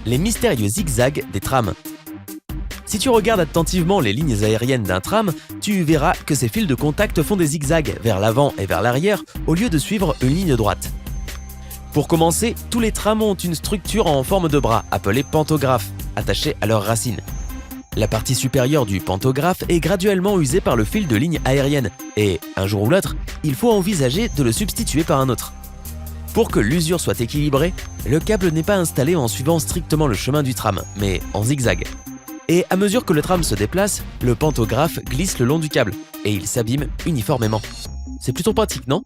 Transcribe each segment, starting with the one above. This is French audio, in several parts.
les mystérieux zigzags des trams. Si tu regardes attentivement les lignes aériennes d'un tram, tu verras que ces fils de contact font des zigzags vers l'avant et vers l'arrière au lieu de suivre une ligne droite. Pour commencer, tous les trams ont une structure en forme de bras, appelée pantographe, attachée à leurs racines. La partie supérieure du pantographe est graduellement usée par le fil de ligne aérienne et, un jour ou l'autre, il faut envisager de le substituer par un autre. Pour que l'usure soit équilibrée, le câble n'est pas installé en suivant strictement le chemin du tram, mais en zigzag. Et à mesure que le tram se déplace, le pantographe glisse le long du câble et il s'abîme uniformément. C'est plutôt pratique, non?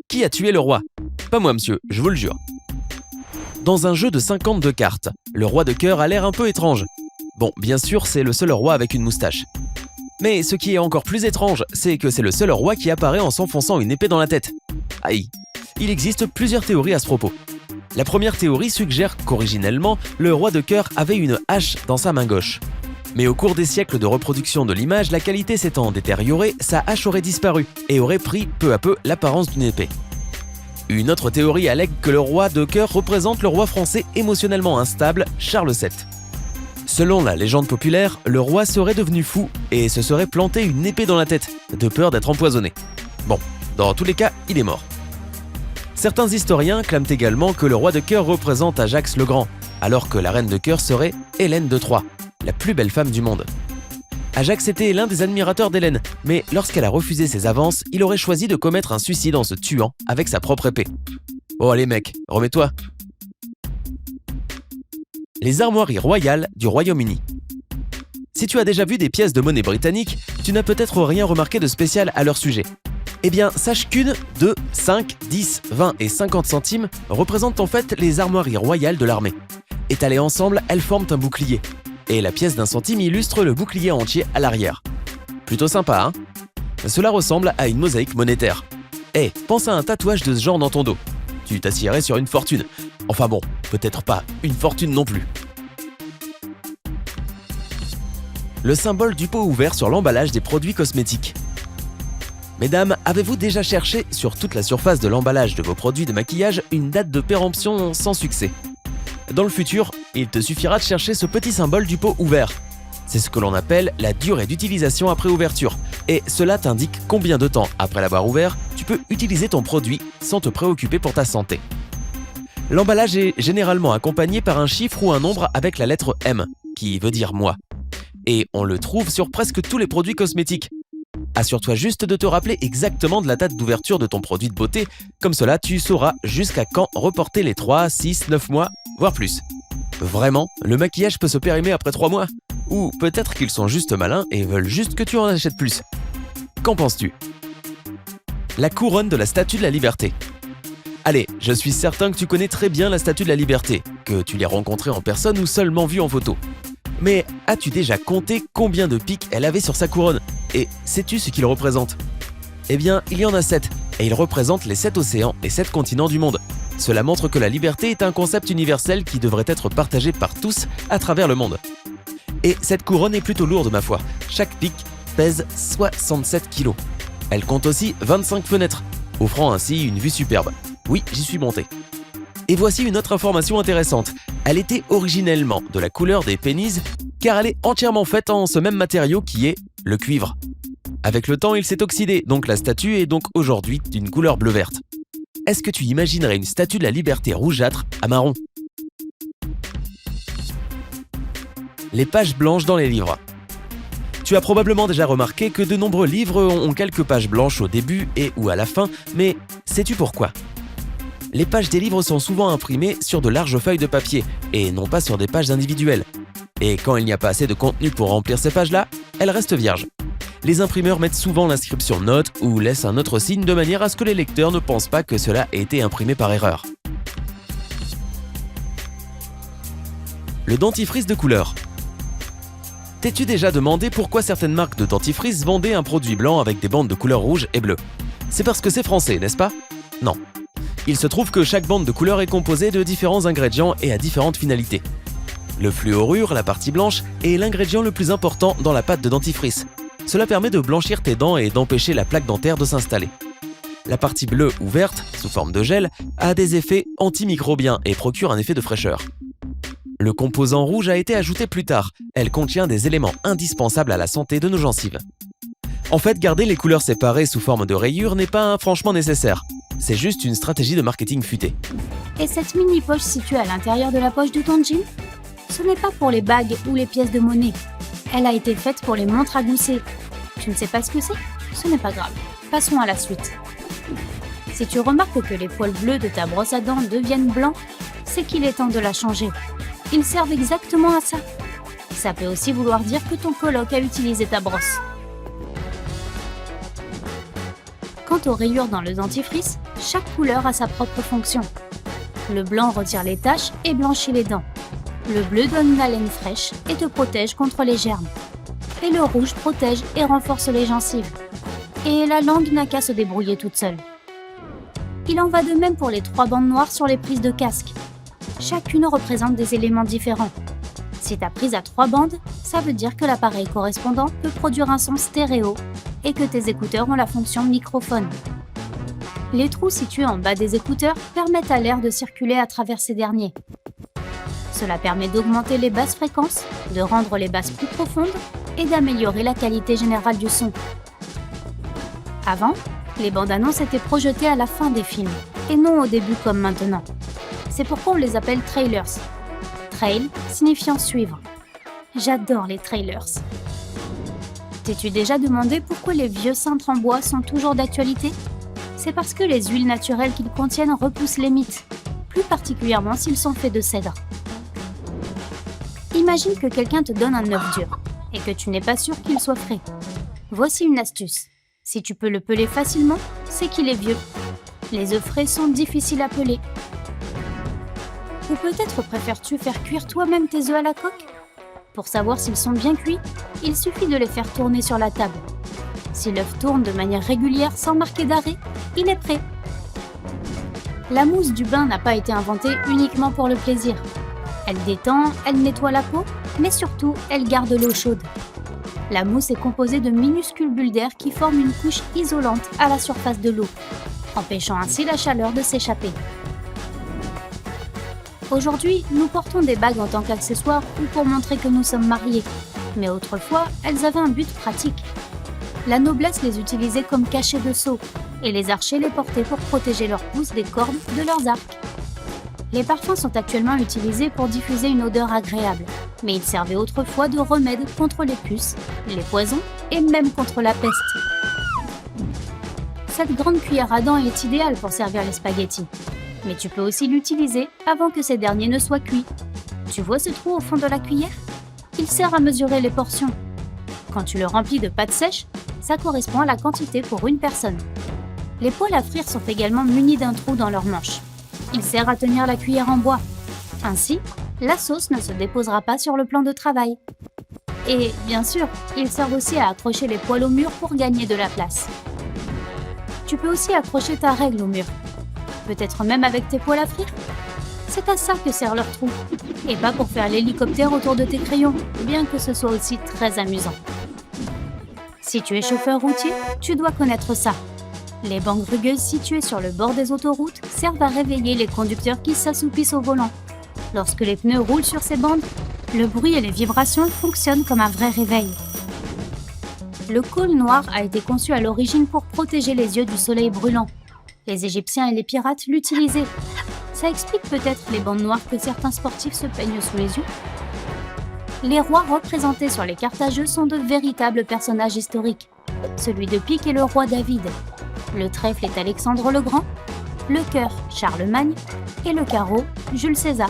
Qui a tué le roi? Pas moi, monsieur, je vous le jure. Dans un jeu de 52 cartes, le roi de cœur a l'air un peu étrange. Bon, bien sûr, c'est le seul roi avec une moustache. Mais ce qui est encore plus étrange, c'est que c'est le seul roi qui apparaît en s'enfonçant une épée dans la tête. Aïe! Il existe plusieurs théories à ce propos. La première théorie suggère qu'originellement, le roi de cœur avait une hache dans sa main gauche. Mais au cours des siècles de reproduction de l'image, la qualité s'étant détériorée, sa hache aurait disparu et aurait pris peu à peu l'apparence d'une épée. Une autre théorie allègue que le roi de cœur représente le roi français émotionnellement instable, Charles VII. Selon la légende populaire, le roi serait devenu fou et se serait planté une épée dans la tête, de peur d'être empoisonné. Bon, dans tous les cas, il est mort. Certains historiens clament également que le roi de cœur représente Ajax le Grand, alors que la reine de cœur serait Hélène de Troie, la plus belle femme du monde. Ajax était l'un des admirateurs d'Hélène, mais lorsqu'elle a refusé ses avances, il aurait choisi de commettre un suicide en se tuant avec sa propre épée. Oh allez mec, remets-toi. Les armoiries royales du Royaume-Uni. Si tu as déjà vu des pièces de monnaie britannique, tu n'as peut-être rien remarqué de spécial à leur sujet. Eh bien, sache qu'une, 2, 5, 10, 20 et 50 centimes représentent en fait les armoiries royales de l'armée. Étalées ensemble, elles forment un bouclier. Et la pièce d'un centime illustre le bouclier entier à l'arrière. Plutôt sympa, hein? Cela ressemble à une mosaïque monétaire. Eh, pense à un tatouage de ce genre dans ton dos. Tu t'assierais sur une fortune. Enfin bon, peut-être pas une fortune non plus. Le symbole du pot ouvert sur l'emballage des produits cosmétiques. Mesdames, avez-vous déjà cherché sur toute la surface de l'emballage de vos produits de maquillage une date de péremption sans succès? Dans le futur, il te suffira de chercher ce petit symbole du pot ouvert. C'est ce que l'on appelle la durée d'utilisation après ouverture, et cela t'indique combien de temps après l'avoir ouvert, tu peux utiliser ton produit sans te préoccuper pour ta santé. L'emballage est généralement accompagné par un chiffre ou un nombre avec la lettre M, qui veut dire mois. Et on le trouve sur presque tous les produits cosmétiques. Assure-toi juste de te rappeler exactement de la date d'ouverture de ton produit de beauté, comme cela tu sauras jusqu'à quand reporter les 3, 6, 9 mois, voire plus. Vraiment, le maquillage peut se périmer après 3 mois. Ou peut-être qu'ils sont juste malins et veulent juste que tu en achètes plus. Qu'en penses-tu? La couronne de la Statue de la Liberté. Allez, je suis certain que tu connais très bien la Statue de la Liberté, que tu l'as rencontrée en personne ou seulement vue en photo. Mais as-tu déjà compté combien de pics elle avait sur sa couronne? Et sais-tu ce qu'il représente? Eh bien, il y en a 7, et il représente les 7 océans et 7 continents du monde. Cela montre que la liberté est un concept universel qui devrait être partagé par tous à travers le monde. Et cette couronne est plutôt lourde, ma foi. Chaque pic pèse 67 kg. Elle compte aussi 25 fenêtres, offrant ainsi une vue superbe. Oui, j'y suis monté. Et voici une autre information intéressante. Elle était originellement de la couleur des pénises, car elle est entièrement faite en ce même matériau qui est le cuivre. Avec le temps, il s'est oxydé, donc la statue est donc aujourd'hui d'une couleur bleu-verte. Est-ce que tu imaginerais une statue de la liberté rougeâtre à marron? Les pages blanches dans les livres. Tu as probablement déjà remarqué que de nombreux livres ont quelques pages blanches au début et ou à la fin, mais sais-tu pourquoi? Les pages des livres sont souvent imprimées sur de larges feuilles de papier et non pas sur des pages individuelles. Et quand il n'y a pas assez de contenu pour remplir ces pages-là, elles restent vierges. Les imprimeurs mettent souvent l'inscription note ou laissent un autre signe de manière à ce que les lecteurs ne pensent pas que cela ait été imprimé par erreur. Le dentifrice de couleur. T'es-tu déjà demandé pourquoi certaines marques de dentifrice vendaient un produit blanc avec des bandes de couleur rouge et bleue? C'est parce que c'est français, n'est-ce pas? Non. Il se trouve que chaque bande de couleur est composée de différents ingrédients et à différentes finalités. Le fluorure, la partie blanche, est l'ingrédient le plus important dans la pâte de dentifrice. Cela permet de blanchir tes dents et d'empêcher la plaque dentaire de s'installer. La partie bleue ou verte, sous forme de gel, a des effets antimicrobiens et procure un effet de fraîcheur. Le composant rouge a été ajouté plus tard. Elle contient des éléments indispensables à la santé de nos gencives. En fait, garder les couleurs séparées sous forme de rayures n'est pas franchement nécessaire. C'est juste une stratégie de marketing futée. Et cette mini-poche située à l'intérieur de la poche de ton jean? Ce n'est pas pour les bagues ou les pièces de monnaie. Elle a été faite pour les montres à gousset. Tu ne sais pas ce que c'est? Ce n'est pas grave. Passons à la suite. Si tu remarques que les poils bleus de ta brosse à dents deviennent blancs, c'est qu'il est temps de la changer. Ils servent exactement à ça. Ça peut aussi vouloir dire que ton coloc a utilisé ta brosse. Quant aux rayures dans le dentifrice, chaque couleur a sa propre fonction. Le blanc retire les taches et blanchit les dents. Le bleu donne une haleine fraîche et te protège contre les germes. Et le rouge protège et renforce les gencives. Et la langue n'a qu'à se débrouiller toute seule. Il en va de même pour les 3 bandes noires sur les prises de casque. Chacune représente des éléments différents. Si ta prise a 3 bandes, ça veut dire que l'appareil correspondant peut produire un son stéréo et que tes écouteurs ont la fonction microphone. Les trous situés en bas des écouteurs permettent à l'air de circuler à travers ces derniers. Cela permet d'augmenter les basses fréquences, de rendre les basses plus profondes et d'améliorer la qualité générale du son. Avant, les bandes annonces étaient projetées à la fin des films, et non au début comme maintenant. C'est pourquoi on les appelle trailers. Trail signifiant suivre. J'adore les trailers. T'es-tu déjà demandé pourquoi les vieux cintres en bois sont toujours d'actualité? C'est parce que les huiles naturelles qu'ils contiennent repoussent les mites, plus particulièrement s'ils sont faits de cèdre. Imagine que quelqu'un te donne un œuf dur, et que tu n'es pas sûr qu'il soit frais. Voici une astuce. Si tu peux le peler facilement, c'est qu'il est vieux. Les œufs frais sont difficiles à peler. Ou peut-être préfères-tu faire cuire toi-même tes œufs à la coque? Pour savoir s'ils sont bien cuits, il suffit de les faire tourner sur la table. Si l'œuf tourne de manière régulière sans marquer d'arrêt, il est prêt. La mousse du bain n'a pas été inventée uniquement pour le plaisir. Elle détend, elle nettoie la peau, mais surtout, elle garde l'eau chaude. La mousse est composée de minuscules bulles d'air qui forment une couche isolante à la surface de l'eau, empêchant ainsi la chaleur de s'échapper. Aujourd'hui, nous portons des bagues en tant qu'accessoire ou pour montrer que nous sommes mariés, mais autrefois, elles avaient un but pratique. La noblesse les utilisait comme cachets de sceaux, et les archers les portaient pour protéger leurs pouces des cordes de leurs arcs. Les parfums sont actuellement utilisés pour diffuser une odeur agréable, mais ils servaient autrefois de remède contre les puces, les poisons et même contre la peste. Cette grande cuillère à dents est idéale pour servir les spaghettis, mais tu peux aussi l'utiliser avant que ces derniers ne soient cuits. Tu vois ce trou au fond de la cuillère? Il sert à mesurer les portions. Quand tu le remplis de pâte sèche, ça correspond à la quantité pour une personne. Les poêles à frire sont également munis d'un trou dans leur manche. Il sert à tenir la cuillère en bois. Ainsi, la sauce ne se déposera pas sur le plan de travail. Et bien sûr, ils servent aussi à accrocher les poêles au mur pour gagner de la place. Tu peux aussi accrocher ta règle au mur. Peut-être même avec tes poêles à frire. C'est à ça que sert leur trou. Et pas pour faire l'hélicoptère autour de tes crayons, bien que ce soit aussi très amusant. Si tu es chauffeur routier, tu dois connaître ça. Les bandes rugueuses situées sur le bord des autoroutes servent à réveiller les conducteurs qui s'assoupissent au volant. Lorsque les pneus roulent sur ces bandes, le bruit et les vibrations fonctionnent comme un vrai réveil. Le col noir a été conçu à l'origine pour protéger les yeux du soleil brûlant. Les Égyptiens et les pirates l'utilisaient. Ça explique peut-être les bandes noires que certains sportifs se peignent sous les yeux. Les rois représentés sur les cartes à jeu sont de véritables personnages historiques. Celui de pique est le roi David. Le trèfle est Alexandre le Grand, le cœur Charlemagne et le carreau Jules César.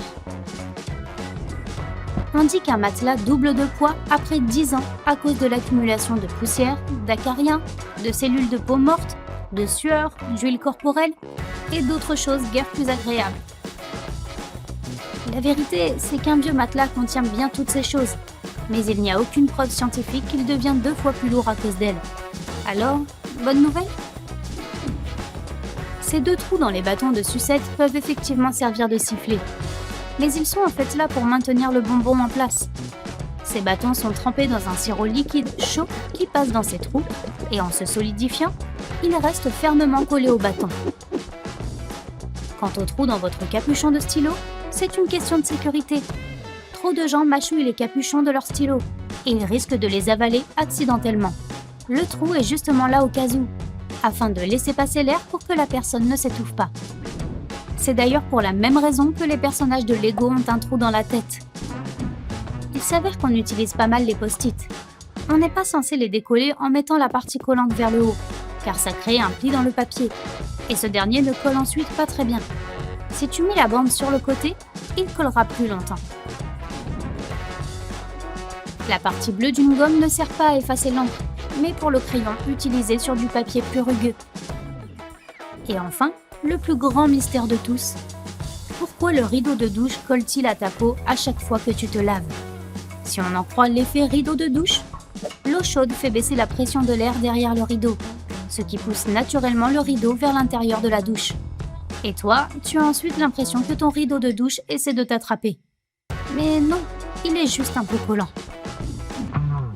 On dit qu'un matelas double de poids après 10 ans à cause de l'accumulation de poussière, d'acariens, de cellules de peau morte, de sueur, d'huile corporelle et d'autres choses guère plus agréables. La vérité, c'est qu'un vieux matelas contient bien toutes ces choses, mais il n'y a aucune preuve scientifique qu'il devient 2 fois plus lourd à cause d'elle. Alors, bonne nouvelle ? Ces 2 trous dans les bâtons de sucette peuvent effectivement servir de sifflet. Mais ils sont en fait là pour maintenir le bonbon en place. Ces bâtons sont trempés dans un sirop liquide chaud qui passe dans ces trous et en se solidifiant, ils restent fermement collés au bâton. Quant aux trous dans votre capuchon de stylo, c'est une question de sécurité. Trop de gens mâchouillent les capuchons de leur stylo et ils risquent de les avaler accidentellement. Le trou est justement là au cas où, afin de laisser passer l'air pour que la personne ne s'étouffe pas. C'est d'ailleurs pour la même raison que les personnages de Lego ont un trou dans la tête. Il s'avère qu'on utilise pas mal les post-it. On n'est pas censé les décoller en mettant la partie collante vers le haut, car ça crée un pli dans le papier, et ce dernier ne colle ensuite pas très bien. Si tu mets la bande sur le côté, il collera plus longtemps. La partie bleue d'une gomme ne sert pas à effacer l'encre, mais pour le crayon utilisé sur du papier plus rugueux. Et enfin, le plus grand mystère de tous. Pourquoi le rideau de douche colle-t-il à ta peau à chaque fois que tu te laves? Si on en croit l'effet rideau de douche, l'eau chaude fait baisser la pression de l'air derrière le rideau, ce qui pousse naturellement le rideau vers l'intérieur de la douche. Et toi, tu as ensuite l'impression que ton rideau de douche essaie de t'attraper. Mais non, il est juste un peu collant.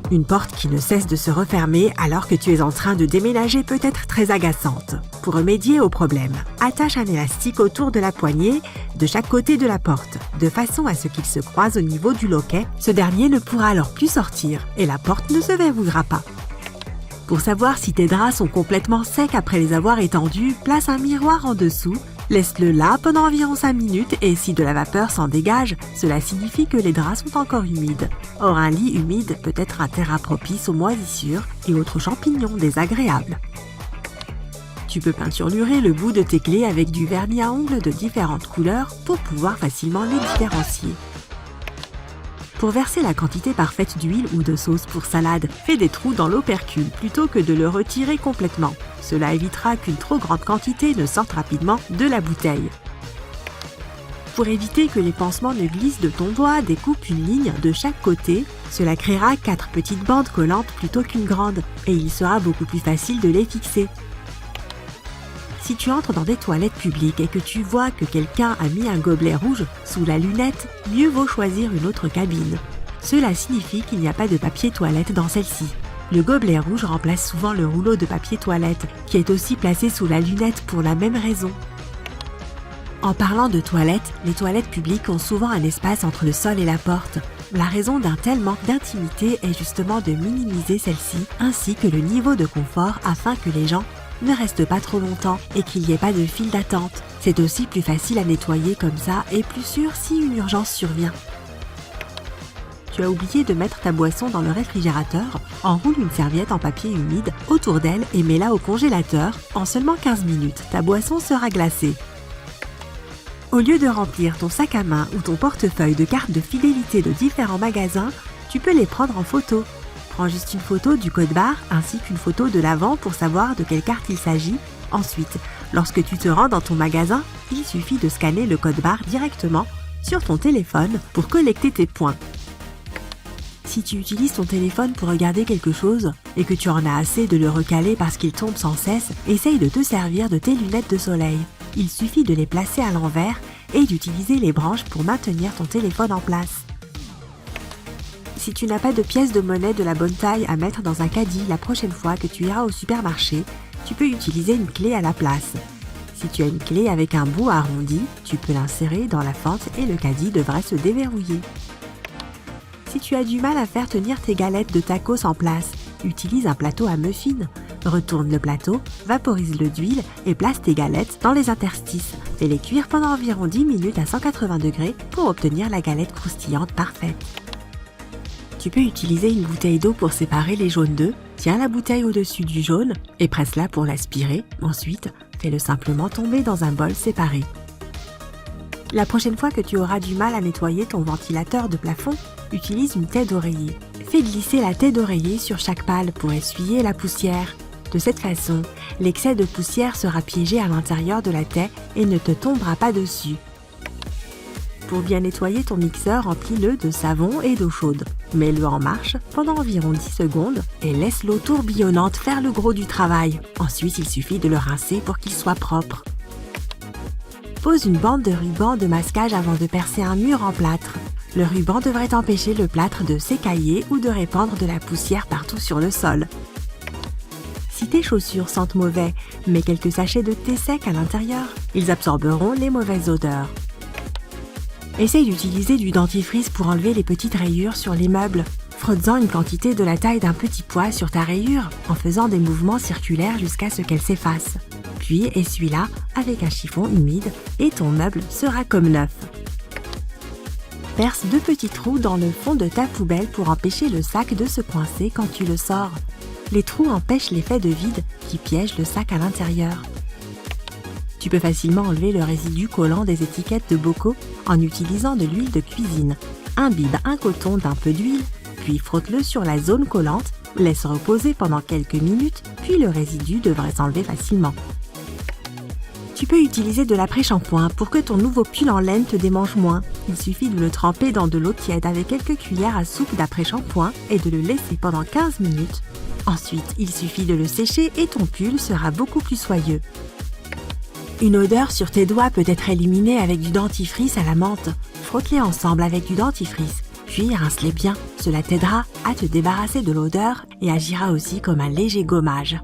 Une porte qui ne cesse de se refermer alors que tu es en train de déménager peut être très agaçante. Pour remédier au problème, attache un élastique autour de la poignée de chaque côté de la porte, de façon à ce qu'il se croise au niveau du loquet. Ce dernier ne pourra alors plus sortir et la porte ne se verrouillera pas. Pour savoir si tes draps sont complètement secs après les avoir étendus, place un miroir en dessous. Laisse-le là pendant environ 5 minutes et si de la vapeur s'en dégage, cela signifie que les draps sont encore humides. Or, un lit humide peut être un terrain propice aux moisissures et autres champignons désagréables. Tu peux peinturer le bout de tes clés avec du vernis à ongles de différentes couleurs pour pouvoir facilement les différencier. Pour verser la quantité parfaite d'huile ou de sauce pour salade, fais des trous dans l'opercule plutôt que de le retirer complètement. Cela évitera qu'une trop grande quantité ne sorte rapidement de la bouteille. Pour éviter que les pansements ne glissent de ton doigt, découpe une ligne de chaque côté. Cela créera 4 petites bandes collantes plutôt qu'une grande et il sera beaucoup plus facile de les fixer. Si tu entres dans des toilettes publiques et que tu vois que quelqu'un a mis un gobelet rouge sous la lunette, mieux vaut choisir une autre cabine. Cela signifie qu'il n'y a pas de papier toilette dans celle-ci. Le gobelet rouge remplace souvent le rouleau de papier toilette, qui est aussi placé sous la lunette pour la même raison. En parlant de toilettes, les toilettes publiques ont souvent un espace entre le sol et la porte. La raison d'un tel manque d'intimité est justement de minimiser celle-ci, ainsi que le niveau de confort afin que les gens ne restent pas trop longtemps et qu'il n'y ait pas de file d'attente. C'est aussi plus facile à nettoyer comme ça et plus sûr si une urgence survient. Tu as oublié de mettre ta boisson dans le réfrigérateur, enroule une serviette en papier humide autour d'elle et mets-la au congélateur. En seulement 15 minutes, ta boisson sera glacée. Au lieu de remplir ton sac à main ou ton portefeuille de cartes de fidélité de différents magasins, tu peux les prendre en photo. Prends juste une photo du code barre ainsi qu'une photo de l'avant pour savoir de quelle carte il s'agit. Ensuite, lorsque tu te rends dans ton magasin, il suffit de scanner le code barre directement sur ton téléphone pour collecter tes points. Si tu utilises ton téléphone pour regarder quelque chose et que tu en as assez de le recaler parce qu'il tombe sans cesse, essaye de te servir de tes lunettes de soleil. Il suffit de les placer à l'envers et d'utiliser les branches pour maintenir ton téléphone en place. Si tu n'as pas de pièces de monnaie de la bonne taille à mettre dans un caddie la prochaine fois que tu iras au supermarché, tu peux utiliser une clé à la place. Si tu as une clé avec un bout arrondi, tu peux l'insérer dans la fente et le caddie devrait se déverrouiller. Si tu as du mal à faire tenir tes galettes de tacos en place, utilise un plateau à muffins. Retourne le plateau, vaporise-le d'huile et place tes galettes dans les interstices. Fais-les cuire pendant environ 10 minutes à 180 degrés pour obtenir la galette croustillante parfaite. Tu peux utiliser une bouteille d'eau pour séparer les jaunes d'œufs. Tiens la bouteille au-dessus du jaune et presse-la pour l'aspirer. Ensuite, fais-le simplement tomber dans un bol séparé. La prochaine fois que tu auras du mal à nettoyer ton ventilateur de plafond, utilise une taie d'oreiller. Fais glisser la taie d'oreiller sur chaque pale pour essuyer la poussière. De cette façon, l'excès de poussière sera piégé à l'intérieur de la taie et ne te tombera pas dessus. Pour bien nettoyer ton mixeur, remplis-le de savon et d'eau chaude. Mets-le en marche pendant environ 10 secondes et laisse l'eau tourbillonnante faire le gros du travail. Ensuite, il suffit de le rincer pour qu'il soit propre. Pose une bande de ruban de masquage avant de percer un mur en plâtre. Le ruban devrait empêcher le plâtre de s'écailler ou de répandre de la poussière partout sur le sol. Si tes chaussures sentent mauvais, mets quelques sachets de thé sec à l'intérieur. Ils absorberont les mauvaises odeurs. Essaye d'utiliser du dentifrice pour enlever les petites rayures sur les meubles. Frotte-en une quantité de la taille d'un petit pois sur ta rayure en faisant des mouvements circulaires jusqu'à ce qu'elle s'efface. Puis essuie-la avec un chiffon humide et ton meuble sera comme neuf. Perce 2 petits trous dans le fond de ta poubelle pour empêcher le sac de se coincer quand tu le sors. Les trous empêchent l'effet de vide qui piège le sac à l'intérieur. Tu peux facilement enlever le résidu collant des étiquettes de bocaux en utilisant de l'huile de cuisine. Imbibe un coton d'un peu d'huile, puis frotte-le sur la zone collante, laisse reposer pendant quelques minutes, puis le résidu devrait s'enlever facilement. Tu peux utiliser de l'après-shampoing pour que ton nouveau pull en laine te démange moins. Il suffit de le tremper dans de l'eau tiède avec quelques cuillères à soupe d'après-shampoing et de le laisser pendant 15 minutes. Ensuite, il suffit de le sécher et ton pull sera beaucoup plus soyeux. Une odeur sur tes doigts peut être éliminée avec du dentifrice à la menthe. Frotte-les ensemble avec du dentifrice, puis rince-les bien. Cela t'aidera à te débarrasser de l'odeur et agira aussi comme un léger gommage.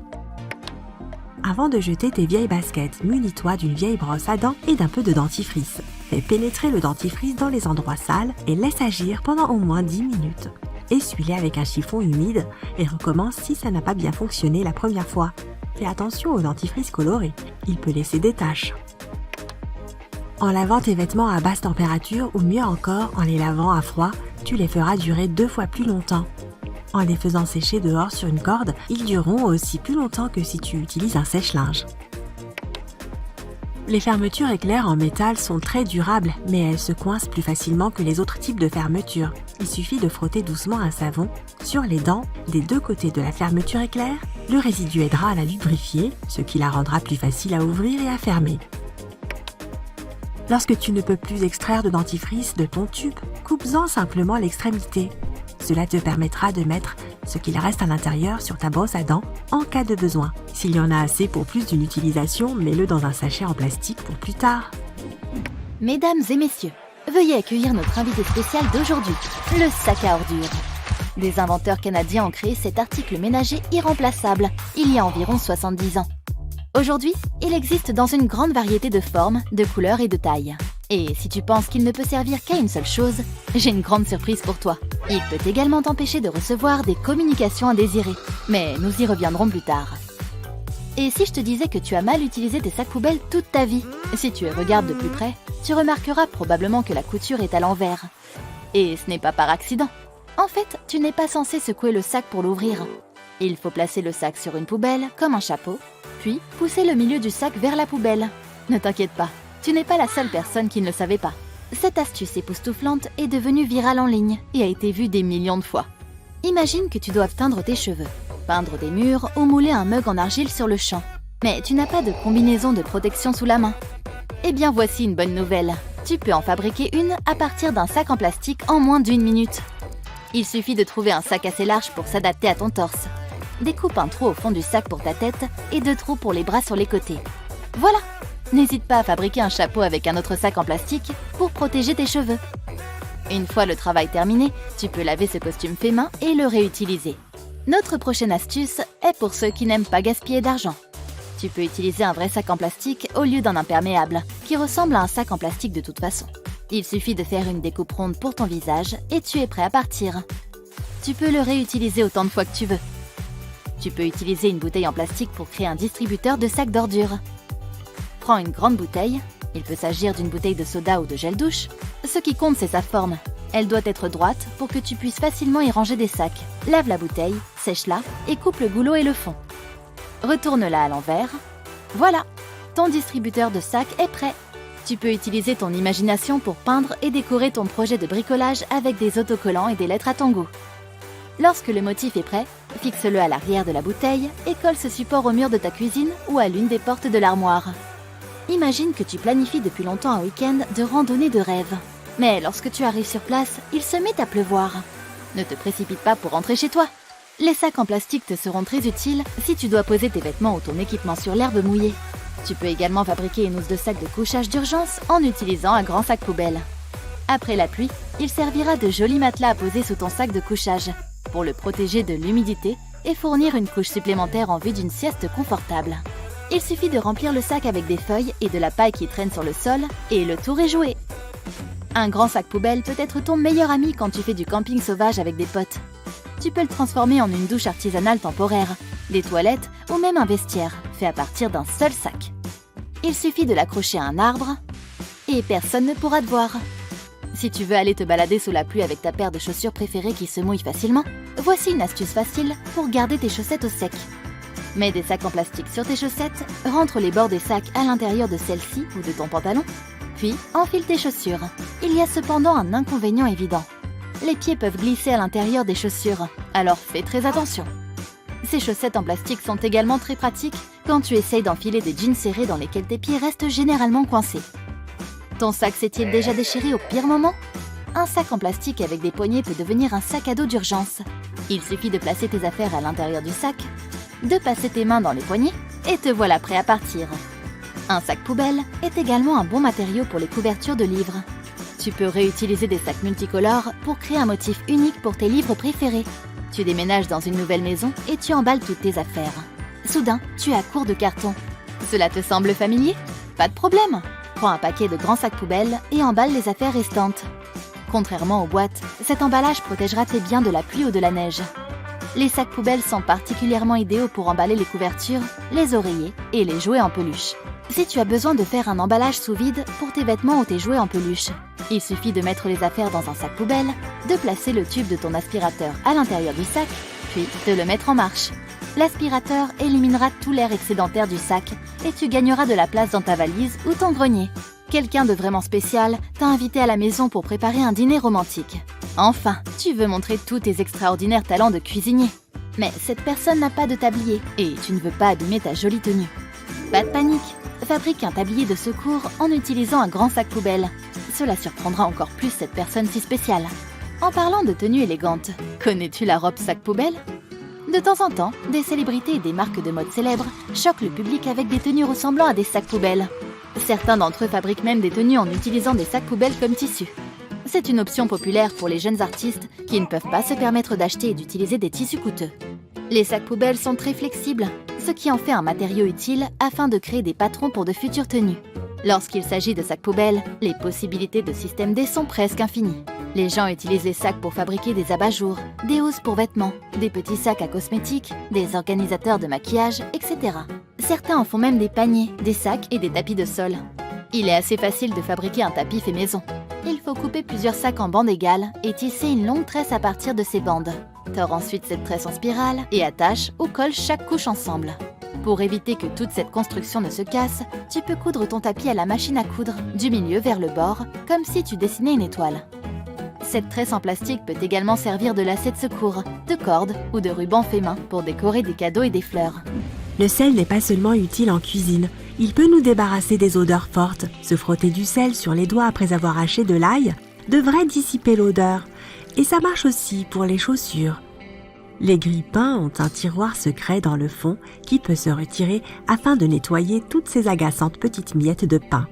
Avant de jeter tes vieilles baskets, munis-toi d'une vieille brosse à dents et d'un peu de dentifrice. Fais pénétrer le dentifrice dans les endroits sales et laisse agir pendant au moins 10 minutes. Essuie-les avec un chiffon humide et recommence si ça n'a pas bien fonctionné la première fois. Fais attention au dentifrice coloré, il peut laisser des taches. En lavant tes vêtements à basse température ou mieux encore en les lavant à froid, tu les feras durer 2 fois plus longtemps. En les faisant sécher dehors sur une corde, ils dureront aussi plus longtemps que si tu utilises un sèche-linge. Les fermetures éclairs en métal sont très durables, mais elles se coincent plus facilement que les autres types de fermetures. Il suffit de frotter doucement un savon sur les dents des 2 côtés de la fermeture éclair. Le résidu aidera à la lubrifier, ce qui la rendra plus facile à ouvrir et à fermer. Lorsque tu ne peux plus extraire de dentifrice de ton tube, coupe-en simplement l'extrémité. Cela te permettra de mettre ce qu'il reste à l'intérieur sur ta brosse à dents en cas de besoin. S'il y en a assez pour plus d'une utilisation, mets-le dans un sachet en plastique pour plus tard. Mesdames et messieurs, veuillez accueillir notre invité spécial d'aujourd'hui, le sac à ordures. Des inventeurs canadiens ont créé cet article ménager irremplaçable il y a environ 70 ans. Aujourd'hui, il existe dans une grande variété de formes, de couleurs et de tailles. Et si tu penses qu'il ne peut servir qu'à une seule chose, j'ai une grande surprise pour toi. Il peut également t'empêcher de recevoir des communications indésirées, mais nous y reviendrons plus tard. Et si je te disais que tu as mal utilisé tes sacs poubelles toute ta vie? Si tu regardes de plus près, tu remarqueras probablement que la couture est à l'envers. Et ce n'est pas par accident. En fait, tu n'es pas censé secouer le sac pour l'ouvrir. Il faut placer le sac sur une poubelle, comme un chapeau, puis pousser le milieu du sac vers la poubelle. Ne t'inquiète pas, tu n'es pas la seule personne qui ne le savait pas. Cette astuce époustouflante est devenue virale en ligne et a été vue des millions de fois. Imagine que tu doives teindre tes cheveux, peindre des murs ou mouler un mug en argile sur le champ. Mais tu n'as pas de combinaison de protection sous la main. Eh bien voici une bonne nouvelle. Tu peux en fabriquer une à partir d'un sac en plastique en moins d'1 minute. Il suffit de trouver un sac assez large pour s'adapter à ton torse. Découpe un trou au fond du sac pour ta tête et 2 trous pour les bras sur les côtés. Voilà! N'hésite pas à fabriquer un chapeau avec un autre sac en plastique pour protéger tes cheveux. Une fois le travail terminé, tu peux laver ce costume fait main et le réutiliser. Notre prochaine astuce est pour ceux qui n'aiment pas gaspiller d'argent. Tu peux utiliser un vrai sac en plastique au lieu d'un imperméable, qui ressemble à un sac en plastique de toute façon. Il suffit de faire une découpe ronde pour ton visage et tu es prêt à partir. Tu peux le réutiliser autant de fois que tu veux. Tu peux utiliser une bouteille en plastique pour créer un distributeur de sacs d'ordures. Prends une grande bouteille, il peut s'agir d'une bouteille de soda ou de gel douche. Ce qui compte, c'est sa forme. Elle doit être droite pour que tu puisses facilement y ranger des sacs. Lave la bouteille, sèche-la et coupe le goulot et le fond. Retourne-la à l'envers. Voilà, ton distributeur de sacs est prêt. Tu peux utiliser ton imagination pour peindre et décorer ton projet de bricolage avec des autocollants et des lettres à ton goût. Lorsque le motif est prêt, fixe-le à l'arrière de la bouteille et colle ce support au mur de ta cuisine ou à l'une des portes de l'armoire. Imagine que tu planifies depuis longtemps un week-end de randonnée de rêve. Mais lorsque tu arrives sur place, il se met à pleuvoir. Ne te précipite pas pour rentrer chez toi. Les sacs en plastique te seront très utiles si tu dois poser tes vêtements ou ton équipement sur l'herbe mouillée. Tu peux également fabriquer une housse de sac de couchage d'urgence en utilisant un grand sac poubelle. Après la pluie, il servira de joli matelas à poser sous ton sac de couchage pour le protéger de l'humidité et fournir une couche supplémentaire en vue d'une sieste confortable. Il suffit de remplir le sac avec des feuilles et de la paille qui traîne sur le sol et le tour est joué. Un grand sac poubelle peut être ton meilleur ami quand tu fais du camping sauvage avec des potes. Tu peux le transformer en une douche artisanale temporaire, des toilettes ou même un vestiaire fait à partir d'un seul sac. Il suffit de l'accrocher à un arbre et personne ne pourra te voir. Si tu veux aller te balader sous la pluie avec ta paire de chaussures préférées qui se mouille facilement, voici une astuce facile pour garder tes chaussettes au sec. Mets des sacs en plastique sur tes chaussettes, rentre les bords des sacs à l'intérieur de celles-ci ou de ton pantalon, puis enfile tes chaussures. Il y a cependant un inconvénient évident. Les pieds peuvent glisser à l'intérieur des chaussures, alors fais très attention. Ces chaussettes en plastique sont également très pratiques quand tu essayes d'enfiler des jeans serrés dans lesquels tes pieds restent généralement coincés. Ton sac s'est-il déjà déchiré au pire moment ? Un sac en plastique avec des poignées peut devenir un sac à dos d'urgence. Il suffit de placer tes affaires à l'intérieur du sac, de passer tes mains dans les poignées et te voilà prêt à partir. Un sac poubelle est également un bon matériau pour les couvertures de livres. Tu peux réutiliser des sacs multicolores pour créer un motif unique pour tes livres préférés. Tu déménages dans une nouvelle maison et tu emballes toutes tes affaires. Soudain, tu es à court de carton. Cela te semble familier ? Pas de problème. Prends un paquet de grands sacs poubelles et emballe les affaires restantes. Contrairement aux boîtes, cet emballage protégera tes biens de la pluie ou de la neige. Les sacs poubelles sont particulièrement idéaux pour emballer les couvertures, les oreillers et les jouets en peluche. Si tu as besoin de faire un emballage sous vide pour tes vêtements ou tes jouets en peluche, il suffit de mettre les affaires dans un sac poubelle, de placer le tube de ton aspirateur à l'intérieur du sac, puis de le mettre en marche. L'aspirateur éliminera tout l'air excédentaire du sac et tu gagneras de la place dans ta valise ou ton grenier. Quelqu'un de vraiment spécial t'a invité à la maison pour préparer un dîner romantique. Enfin, tu veux montrer tous tes extraordinaires talents de cuisinier. Mais cette personne n'a pas de tablier et tu ne veux pas abîmer ta jolie tenue. Pas de panique, fabrique un tablier de secours en utilisant un grand sac poubelle. Cela surprendra encore plus cette personne si spéciale. En parlant de tenue élégante, connais-tu la robe sac poubelle ? De temps en temps, des célébrités et des marques de mode célèbres choquent le public avec des tenues ressemblant à des sacs poubelles. Certains d'entre eux fabriquent même des tenues en utilisant des sacs poubelles comme tissu. C'est une option populaire pour les jeunes artistes qui ne peuvent pas se permettre d'acheter et d'utiliser des tissus coûteux. Les sacs poubelles sont très flexibles, ce qui en fait un matériau utile afin de créer des patrons pour de futures tenues. Lorsqu'il s'agit de sacs poubelles, les possibilités de système D sont presque infinies. Les gens utilisent les sacs pour fabriquer des abat-jours, des housses pour vêtements, des petits sacs à cosmétiques, des organisateurs de maquillage, etc. Certains en font même des paniers, des sacs et des tapis de sol. Il est assez facile de fabriquer un tapis fait maison. Il faut couper plusieurs sacs en bandes égales et tisser une longue tresse à partir de ces bandes. Tord ensuite cette tresse en spirale et attache ou colle chaque couche ensemble. Pour éviter que toute cette construction ne se casse, tu peux coudre ton tapis à la machine à coudre, du milieu vers le bord, comme si tu dessinais une étoile. Cette tresse en plastique peut également servir de lacet de secours, de cordes ou de ruban fait main pour décorer des cadeaux et des fleurs. Le sel n'est pas seulement utile en cuisine. Il peut nous débarrasser des odeurs fortes. Se frotter du sel sur les doigts après avoir haché de l'ail devrait dissiper l'odeur. Et ça marche aussi pour les chaussures. Les grille-pains ont un tiroir secret dans le fond qui peut se retirer afin de nettoyer toutes ces agaçantes petites miettes de pain.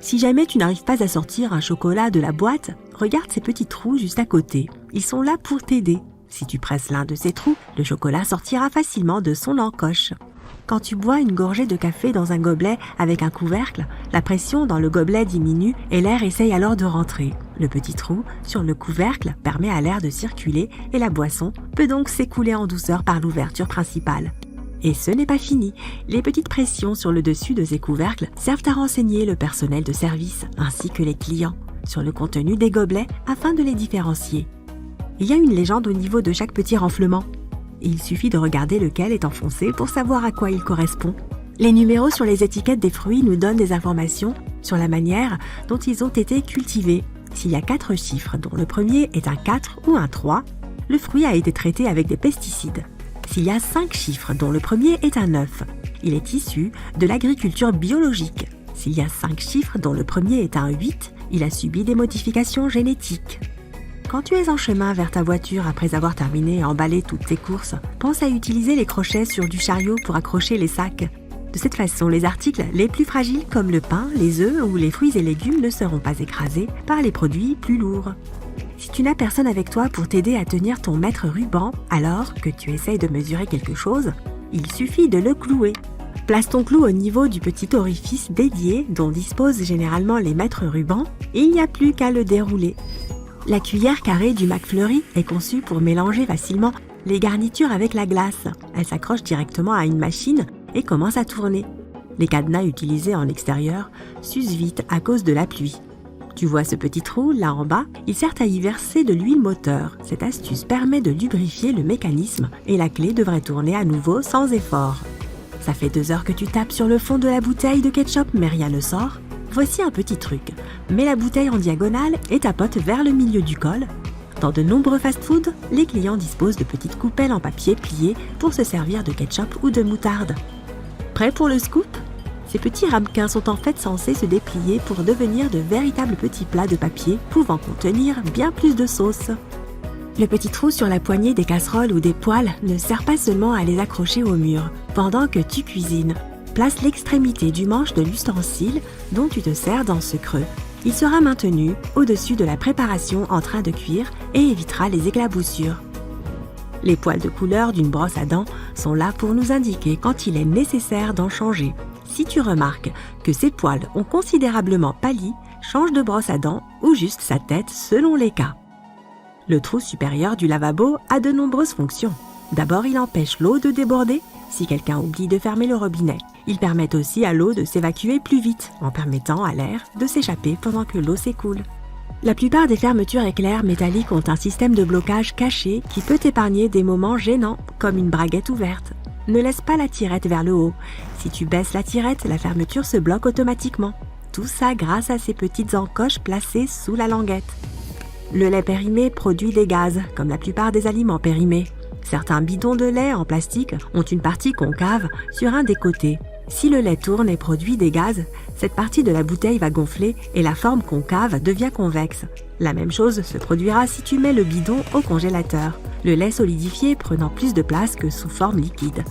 Si jamais tu n'arrives pas à sortir un chocolat de la boîte, regarde ces petits trous juste à côté. Ils sont là pour t'aider. Si tu presses l'un de ces trous, le chocolat sortira facilement de son encoche. Quand tu bois une gorgée de café dans un gobelet avec un couvercle, la pression dans le gobelet diminue et l'air essaye alors de rentrer. Le petit trou sur le couvercle permet à l'air de circuler et la boisson peut donc s'écouler en douceur par l'ouverture principale. Et ce n'est pas fini. Les petites pressions sur le dessus de ces couvercles servent à renseigner le personnel de service ainsi que les clients sur le contenu des gobelets afin de les différencier. Il y a une légende au niveau de chaque petit renflement. Il suffit de regarder lequel est enfoncé pour savoir à quoi il correspond. Les numéros sur les étiquettes des fruits nous donnent des informations sur la manière dont ils ont été cultivés. S'il y a 4 chiffres dont le premier est un 4 ou un 3, le fruit a été traité avec des pesticides. S'il y a 5 chiffres dont le premier est un 9, il est issu de l'agriculture biologique. S'il y a 5 chiffres dont le premier est un 8, il a subi des modifications génétiques. Quand tu es en chemin vers ta voiture après avoir terminé et emballé toutes tes courses, pense à utiliser les crochets sur du chariot pour accrocher les sacs. De De cette façon, les articles les plus fragiles comme le pain, les œufs ou les fruits et légumes ne seront pas écrasés par les produits plus lourds. Si tu n'as personne avec toi pour t'aider à tenir ton mètre ruban alors que tu essayes de mesurer quelque chose, il suffit de le clouer. Place ton clou au niveau du petit orifice dédié dont disposent généralement les mètres rubans et il n'y a plus qu'à le dérouler. La cuillère carrée du McFlurry est conçue pour mélanger facilement les garnitures avec la glace. Elle s'accroche directement à une machine et commence à tourner. Les cadenas utilisés en extérieur s'usent vite à cause de la pluie. Tu vois ce petit trou là en bas? Il sert à y verser de l'huile moteur. Cette astuce permet de lubrifier le mécanisme et la clé devrait tourner à nouveau sans effort. Ça fait 2 heures que tu tapes sur le fond de la bouteille de ketchup mais rien ne sort. Voici un petit truc. Mets la bouteille en diagonale et tapote vers le milieu du col. Dans de nombreux fast-foods, les clients disposent de petites coupelles en papier pliées pour se servir de ketchup ou de moutarde. Prêt pour le scoop? Ces petits ramequins sont en fait censés se déplier pour devenir de véritables petits plats de papier pouvant contenir bien plus de sauce. Le petit trou sur la poignée des casseroles ou des poêles ne sert pas seulement à les accrocher au mur. Pendant que tu cuisines, place l'extrémité du manche de l'ustensile dont tu te sers dans ce creux. Il sera maintenu au-dessus de la préparation en train de cuire et évitera les éclaboussures. Les poils de couleur d'une brosse à dents sont là pour nous indiquer quand il est nécessaire d'en changer. Si tu remarques que ces poils ont considérablement pâli, change de brosse à dents ou juste sa tête selon les cas. Le trou supérieur du lavabo a de nombreuses fonctions. D'abord, il empêche l'eau de déborder si quelqu'un oublie de fermer le robinet. Il permet aussi à l'eau de s'évacuer plus vite en permettant à l'air de s'échapper pendant que l'eau s'écoule. La plupart des fermetures éclairs métalliques ont un système de blocage caché qui peut épargner des moments gênants comme une braguette ouverte. Ne laisse pas la tirette vers le haut. Si tu baisses la tirette, la fermeture se bloque automatiquement. Tout ça grâce à ces petites encoches placées sous la languette. Le lait périmé produit des gaz, comme la plupart des aliments périmés. Certains bidons de lait en plastique ont une partie concave sur un des côtés. Si le lait tourne et produit des gaz, cette partie de la bouteille va gonfler et la forme concave devient convexe. La même chose se produira si tu mets le bidon au congélateur, le lait solidifié prenant plus de place que sous forme liquide.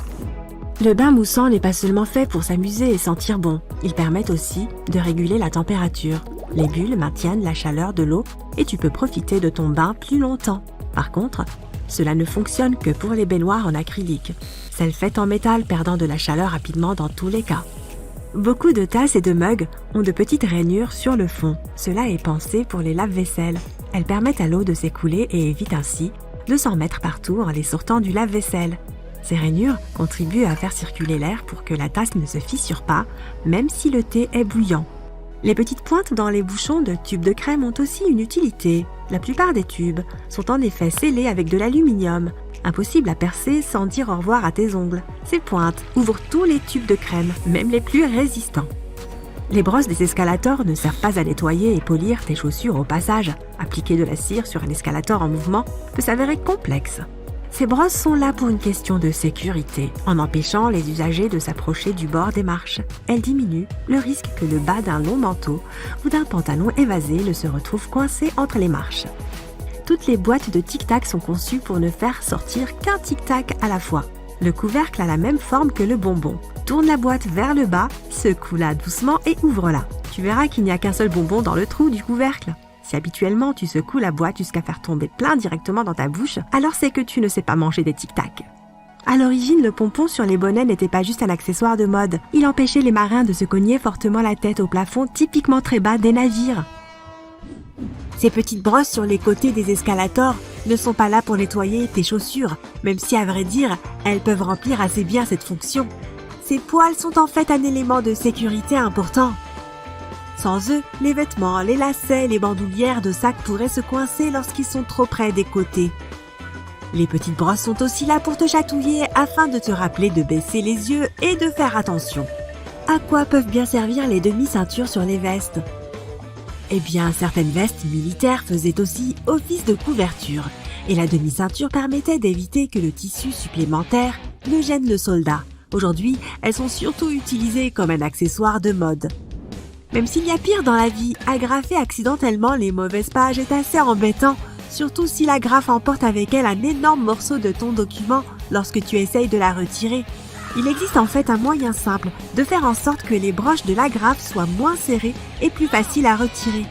Le bain moussant n'est pas seulement fait pour s'amuser et sentir bon, il permet aussi de réguler la température. Les bulles maintiennent la chaleur de l'eau et tu peux profiter de ton bain plus longtemps. Par contre, cela ne fonctionne que pour les baignoires en acrylique, celles faites en métal perdant de la chaleur rapidement dans tous les cas. Beaucoup de tasses et de mugs ont de petites rainures sur le fond. Cela est pensé pour les lave-vaisselle. Elles permettent à l'eau de s'écouler et évitent ainsi de s'en mettre partout en les sortant du lave-vaisselle. Ces rainures contribuent à faire circuler l'air pour que la tasse ne se fissure pas, même si le thé est bouillant. Les petites pointes dans les bouchons de tubes de crème ont aussi une utilité. La plupart des tubes sont en effet scellés avec de l'aluminium. Impossible à percer sans dire au revoir à tes ongles. Ces pointes ouvrent tous les tubes de crème, même les plus résistants. Les brosses des escalators ne servent pas à nettoyer et polir tes chaussures au passage. Appliquer de la cire sur un escalator en mouvement peut s'avérer complexe. Ces brosses sont là pour une question de sécurité, en empêchant les usagers de s'approcher du bord des marches. Elles diminuent le risque que le bas d'un long manteau ou d'un pantalon évasé ne se retrouve coincé entre les marches. Toutes les boîtes de tic-tac sont conçues pour ne faire sortir qu'un tic-tac à la fois. Le couvercle a la même forme que le bonbon. Tourne la boîte vers le bas, secoue-la doucement et ouvre-la. Tu verras qu'il n'y a qu'un seul bonbon dans le trou du couvercle. Si habituellement tu secoues la boîte jusqu'à faire tomber plein directement dans ta bouche, alors c'est que tu ne sais pas manger des tic-tac. À l'origine, le pompon sur les bonnets n'était pas juste un accessoire de mode. Il empêchait les marins de se cogner fortement la tête au plafond typiquement très bas des navires. Ces petites brosses sur les côtés des escalators ne sont pas là pour nettoyer tes chaussures, même si à vrai dire, elles peuvent remplir assez bien cette fonction. Ces poils sont en fait un élément de sécurité important. Sans eux, les vêtements, les lacets, les bandoulières de sac pourraient se coincer lorsqu'ils sont trop près des côtés. Les petites brosses sont aussi là pour te chatouiller afin de te rappeler de baisser les yeux et de faire attention. À quoi peuvent bien servir les demi-ceintures sur les vestes ? Eh bien, certaines vestes militaires faisaient aussi office de couverture et la demi-ceinture permettait d'éviter que le tissu supplémentaire ne gêne le soldat. Aujourd'hui, elles sont surtout utilisées comme un accessoire de mode. Même s'il y a pire dans la vie, agrafer accidentellement les mauvaises pages est assez embêtant, surtout si l'agrafe emporte avec elle un énorme morceau de ton document lorsque tu essayes de la retirer. Il existe en fait un moyen simple de faire en sorte que les broches de l'agrafe soient moins serrées et plus faciles à retirer.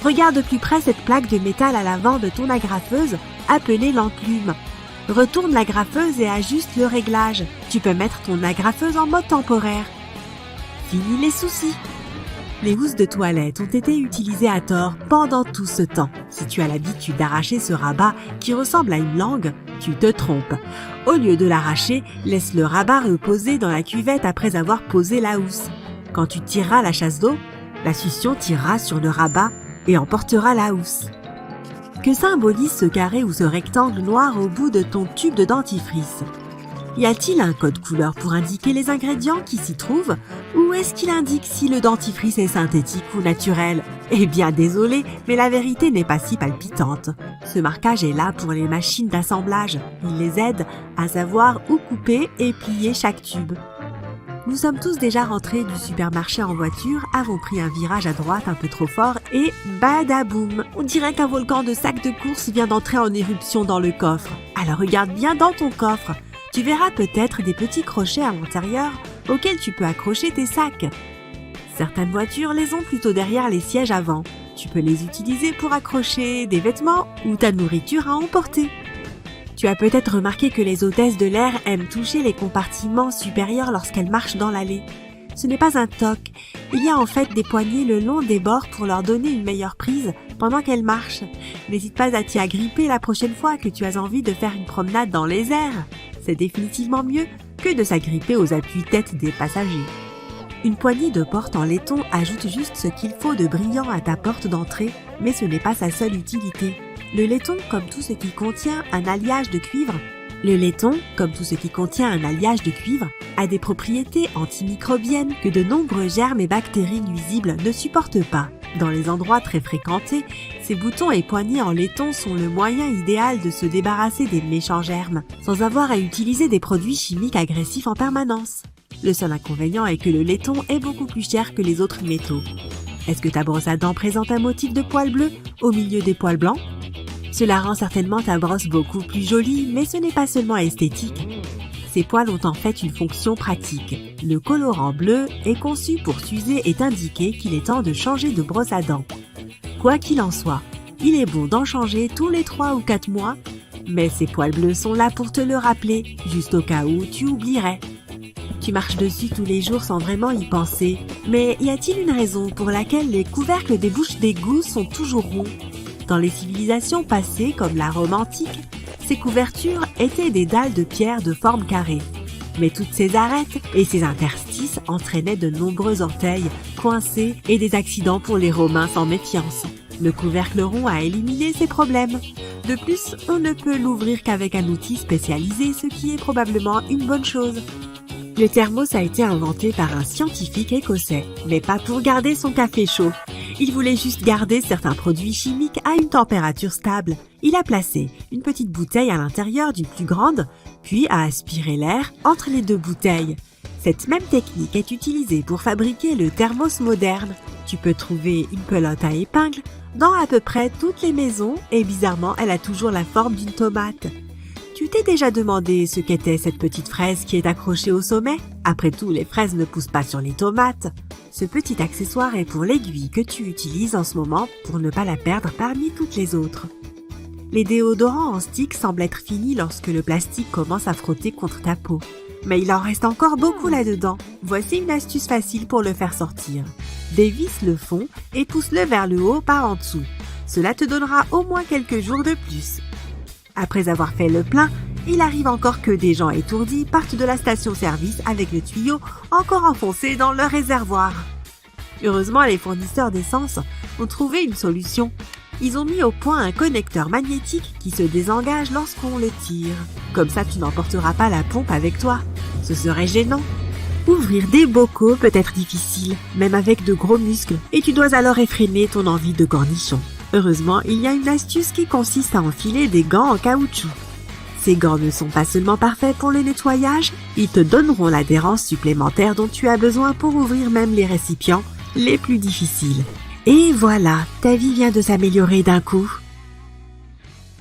Regarde de plus près cette plaque de métal à l'avant de ton agrafeuse, appelée l'enclume. Retourne l'agrafeuse et ajuste le réglage. Tu peux mettre ton agrafeuse en mode temporaire. Fini les soucis. Les housses de toilette ont été utilisées à tort pendant tout ce temps. Si tu as l'habitude d'arracher ce rabat qui ressemble à une langue, tu te trompes. Au lieu de l'arracher, laisse le rabat reposer dans la cuvette après avoir posé la housse. Quand tu tireras la chasse d'eau, la succion tirera sur le rabat et emportera la housse. Que symbolise ce carré ou ce rectangle noir au bout de ton tube de dentifrice? Y a-t-il un code couleur pour indiquer les ingrédients qui s'y trouvent? Ou est-ce qu'il indique si le dentifrice est synthétique ou naturel? Eh bien désolé, mais la vérité n'est pas si palpitante. Ce marquage est là pour les machines d'assemblage. Il les aide à savoir où couper et plier chaque tube. Nous sommes tous déjà rentrés du supermarché en voiture, avons pris un virage à droite un peu trop fort et badaboum! On dirait qu'un volcan de sacs de courses vient d'entrer en éruption dans le coffre. Alors regarde bien dans ton coffre. Tu verras peut-être des petits crochets à l'intérieur auxquels tu peux accrocher tes sacs. Certaines voitures les ont plutôt derrière les sièges avant. Tu peux les utiliser pour accrocher des vêtements ou ta nourriture à emporter. Tu as peut-être remarqué que les hôtesses de l'air aiment toucher les compartiments supérieurs lorsqu'elles marchent dans l'allée. Ce n'est pas un toc. Il y a en fait des poignées le long des bords pour leur donner une meilleure prise pendant qu'elles marchent. N'hésite pas à t'y agripper la prochaine fois que tu as envie de faire une promenade dans les airs. C'est définitivement mieux que de s'agripper aux appuis-têtes des passagers. Une poignée de porte en laiton ajoute juste ce qu'il faut de brillant à ta porte d'entrée, mais ce n'est pas sa seule utilité. Le laiton, comme tout ce qui contient un alliage de cuivre, a des propriétés antimicrobiennes que de nombreux germes et bactéries nuisibles ne supportent pas. Dans les endroits très fréquentés, ces boutons et poignées en laiton sont le moyen idéal de se débarrasser des méchants germes, sans avoir à utiliser des produits chimiques agressifs en permanence. Le seul inconvénient est que le laiton est beaucoup plus cher que les autres métaux. Est-ce que ta brosse à dents présente un motif de poils bleus au milieu des poils blancs? Cela rend certainement ta brosse beaucoup plus jolie, mais ce n'est pas seulement esthétique. Ces poils ont en fait une fonction pratique. Le colorant bleu est conçu pour s'user et t'indiquer qu'il est temps de changer de brosse à dents. Quoi qu'il en soit, il est bon d'en changer tous les 3 ou 4 mois, mais ces poils bleus sont là pour te le rappeler, juste au cas où tu oublierais. Tu marches dessus tous les jours sans vraiment y penser, mais y a-t-il une raison pour laquelle les couvercles des bouches d'égout sont toujours ronds? Dans les civilisations passées, comme la Rome antique, ces couvertures étaient des dalles de pierre de forme carrée. Mais toutes ces arêtes et ces interstices entraînaient de nombreux orteils coincés et des accidents pour les Romains sans méfiance. Le couvercle rond a éliminé ces problèmes. De plus, on ne peut l'ouvrir qu'avec un outil spécialisé, ce qui est probablement une bonne chose. Le thermos a été inventé par un scientifique écossais, mais pas pour garder son café chaud. Il voulait juste garder certains produits chimiques à une température stable. Il a placé une petite bouteille à l'intérieur d'une plus grande, puis a aspiré l'air entre les deux bouteilles. Cette même technique est utilisée pour fabriquer le thermos moderne. Tu peux trouver une pelote à épingles dans à peu près toutes les maisons et bizarrement, elle a toujours la forme d'une tomate. Tu t'es déjà demandé ce qu'était cette petite fraise qui est accrochée au sommet? Après tout, les fraises ne poussent pas sur les tomates. Ce petit accessoire est pour l'aiguille que tu utilises en ce moment pour ne pas la perdre parmi toutes les autres. Les déodorants en stick semblent être finis lorsque le plastique commence à frotter contre ta peau. Mais il en reste encore beaucoup là-dedans. Voici une astuce facile pour le faire sortir. Dévisse le fond et pousse-le vers le haut par en dessous. Cela te donnera au moins quelques jours de plus. Après avoir fait le plein, il arrive encore que des gens étourdis partent de la station-service avec le tuyau encore enfoncé dans leur réservoir. Heureusement, les fournisseurs d'essence ont trouvé une solution. Ils ont mis au point un connecteur magnétique qui se désengage lorsqu'on le tire. Comme ça, tu n'emporteras pas la pompe avec toi. Ce serait gênant. Ouvrir des bocaux peut être difficile, même avec de gros muscles, et tu dois alors effréner ton envie de cornichon. Heureusement, il y a une astuce qui consiste à enfiler des gants en caoutchouc. Ces gants ne sont pas seulement parfaits pour le nettoyage, ils te donneront l'adhérence supplémentaire dont tu as besoin pour ouvrir même les récipients les plus difficiles. Et voilà, ta vie vient de s'améliorer d'un coup.